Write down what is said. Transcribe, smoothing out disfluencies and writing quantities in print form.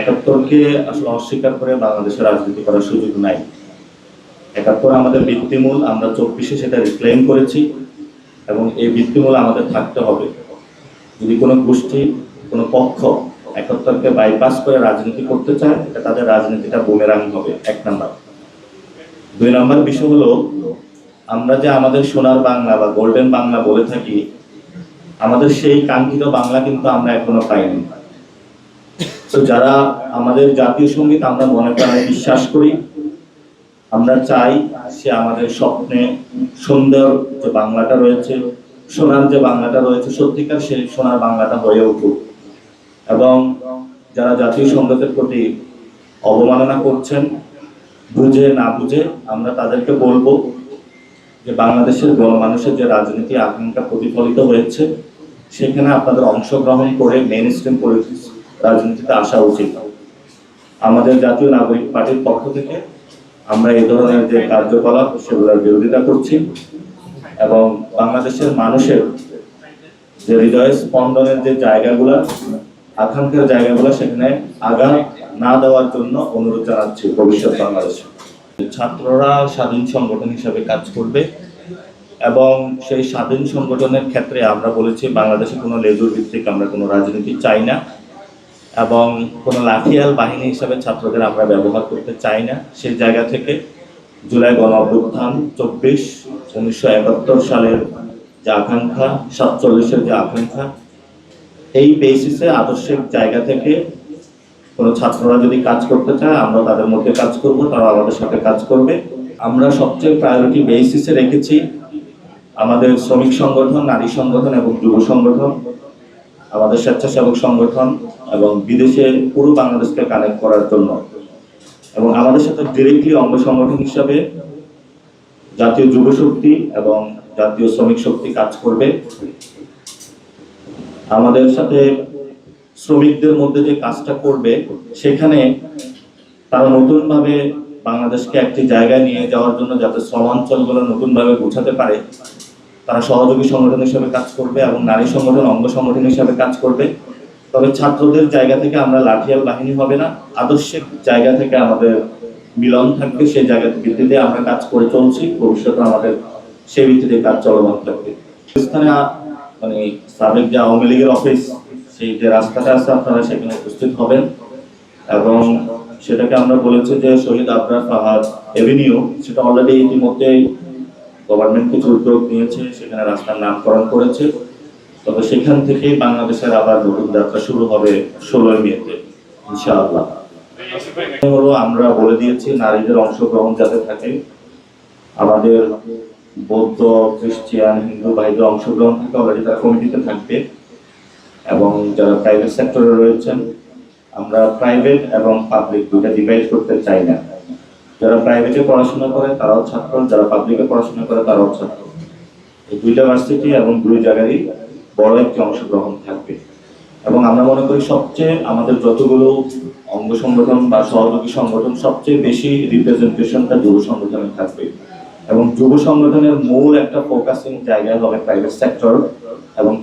একাত্তরকে আসলে অস্বীকার করে বাংলাদেশের রাজনীতি করার সুযোগ নাই। একাত্তর আমাদের ভিত্তিমূল, আমরা 24-এ সেটা রিক্লেম করেছি এবং এই ভিত্তিমূল আমাদের থাকতে হবে। যদি কোনো গোষ্ঠী, কোনো পক্ষ একাত্তরকে বাইপাস করে রাজনীতি করতে চায়, এটা তাদের রাজনীতিটা বুমেরাং হবে, 1 নাম্বার। 2 নাম্বার বিষয় হলো, আমরা যে আমাদের সোনার বাংলা বা গোল্ডেন বাংলা বলে থাকি, আমাদের সেই কাঙ্ক্ষিত বাংলা কিন্তু আমরা এখনো পাইনি। তো যারা আমাদের জাতীয় সঙ্গীত আমরা মনে প্রাণে বিশ্বাস করি, আমরা চাই সে আমাদের স্বপ্নে সুন্দর যে বাংলাটা রয়েছে, সোনার যে বাংলাটা রয়েছে, সত্যিকার সেই সোনার বাংলাটা হয়ে উঠুক। এবং যারা জাতীয় সঙ্গীতের প্রতি অবমাননা করছেন, বুঝে না বুঝে, আমরা তাদেরকে বলবো যে বাংলাদেশের মানুষের যে রাজনীতি আকাঙ্ক্ষা প্রতিফলিত হয়েছে, সেখানে আপনাদের অংশগ্রহণ করে মেইন স্ট্রিম পলিটিক্স রাজনীতিতে আসা উচিত। আমাদের জাতীয় নাগরিক পার্টির পক্ষ থেকে আমরা এই ধরনের যে কার্যকলাপ সেগুলোর বিরোধিতা করছি এবং বাংলাদেশের মানুষের যে হৃদয় স্পন্দনের যে জায়গাগুলো, আকাঙ্ক্ষার জায়গাগুলো, সেখানে আঘাত না দেওয়ার জন্য অনুরোধ জানাচ্ছি ভবিষ্যৎ বাংলাদেশে। ছাত্ররা স্বাধীন সংগঠন হিসেবে কাজ করবে এবং সেই স্বাধীন সংগঠনের ক্ষেত্রে আমরা বলেছি বাংলাদেশে কোনো লেজুর ভিত্তিক আমরা কোনো রাজনীতি চাই না এবং কোনো লাঠিয়াল বাহিনী হিসাবে ছাত্রদের আমরা ব্যবহার করতে চাই না। সেই জায়গা থেকে জুলাই গণ অভ্যুত্থান 1971 সালের যে আকাঙ্ক্ষা, 47-এর যে আকাঙ্ক্ষা, এই বেসিসে আদর্শিক জায়গা থেকে কোনো ছাত্ররা যদি কাজ করতে চায়, আমরা তাদের মধ্যে কাজ করব, তারা আমাদের সাথে কাজ করবে। আমরা সবচেয়ে প্রায়োরিটি বেসিসে রেখেছি আমাদের শ্রমিক সংগঠন, নারী সংগঠন এবং যুব সংগঠন, আমাদের স্বেচ্ছাসেবক সংগঠন এবং বিদেশে পুরো বাংলাদেশকে কানেক্ট করার জন্য। এবং আমাদের সাথে ডিরেক্টলি অঙ্গ সংগঠন হিসাবে জাতীয় যুব শক্তি এবং জাতীয় শ্রমিক শক্তি কাজ করবে। আমাদের সাথে শ্রমিকদের মধ্যে যে কাজটা করবে, সেখানে তারা নতুনভাবে বাংলাদেশকে একটি জায়গায় নিয়ে যাওয়ার জন্য যাতে শ্রমাঞ্চলগুলো নতুনভাবে বোঝাতে পারে, তারা সহযোগী সংগঠন হিসেবে কাজ করবে এবং নারী সংগঠন অঙ্গ সংগঠন হিসেবে কাজ করবে। তবে ছাত্রদের জায়গা থেকে আমরা লাঠিয়াল বাহিনী হবে না, আদর্শিক জায়গা থেকে আমাদের মিলন থাকবে। সেই জায়গার ভিত্তিতে আমরা কাজ করে চলছি, ভবিষ্যতে আমাদের সেই ভিত্তিতে কাজ চলমান থাকবে। স্থানে মানে সাবেক যে আওয়ামী লীগের অফিস, সেই যে রাস্তাটা আছে, আপনারা সেখানে উপস্থিত হবেন এবং সেটাকে আমরা বলেছি যে শহীদ আবরার ফাহাদ এভিনিউ, সেটা অলরেডি ইতিমধ্যে গভর্নমেন্ট কিছু উদ্যোগ নিয়েছে, সেখানে রাস্তার নামকরণ করেছে। তবে সেখান থেকেই বাংলাদেশের আবার নতুন যাত্রা শুরু হবে 16 মেতে ইনশাআল্লাহ। আমরা বলে দিয়েছি নারীদের অংশগ্রহণ যাতে থাকে, আমাদের বৌদ্ধ, খ্রিস্টান, হিন্দু ভাইদের অংশগ্রহণ থাকে, অলরেডি তারা কমিটিতে থাকবে। এবং যারা প্রাইভেট সেক্টরে রয়েছেন, আমরা প্রাইভেট এবং পাবলিক দুটা ডিভাইড করতে চাই না। যারা প্রাইভেটে পড়াশোনা করে তারাও ছাত্র, যারা পাবলিকে পড়াশোনা করে তারাও ছাত্র। এই দুইটা ভার্সিটি এবং 2 জায়গারই বড় একটি অংশগ্রহণ থাকবে। এবং আমরা মনে করি সবচেয়ে আমাদের যতগুলো অঙ্গ সংগঠন বা সহযোগী সংগঠন, সবচেয়ে বেশি রিপ্রেজেন্টেশনটা যুব সংগঠনে থাকবে এবং যুব সংগঠনের মূল একটা ফোকাসিং জায়গায় হবে প্রাইভেট সেক্টর এবং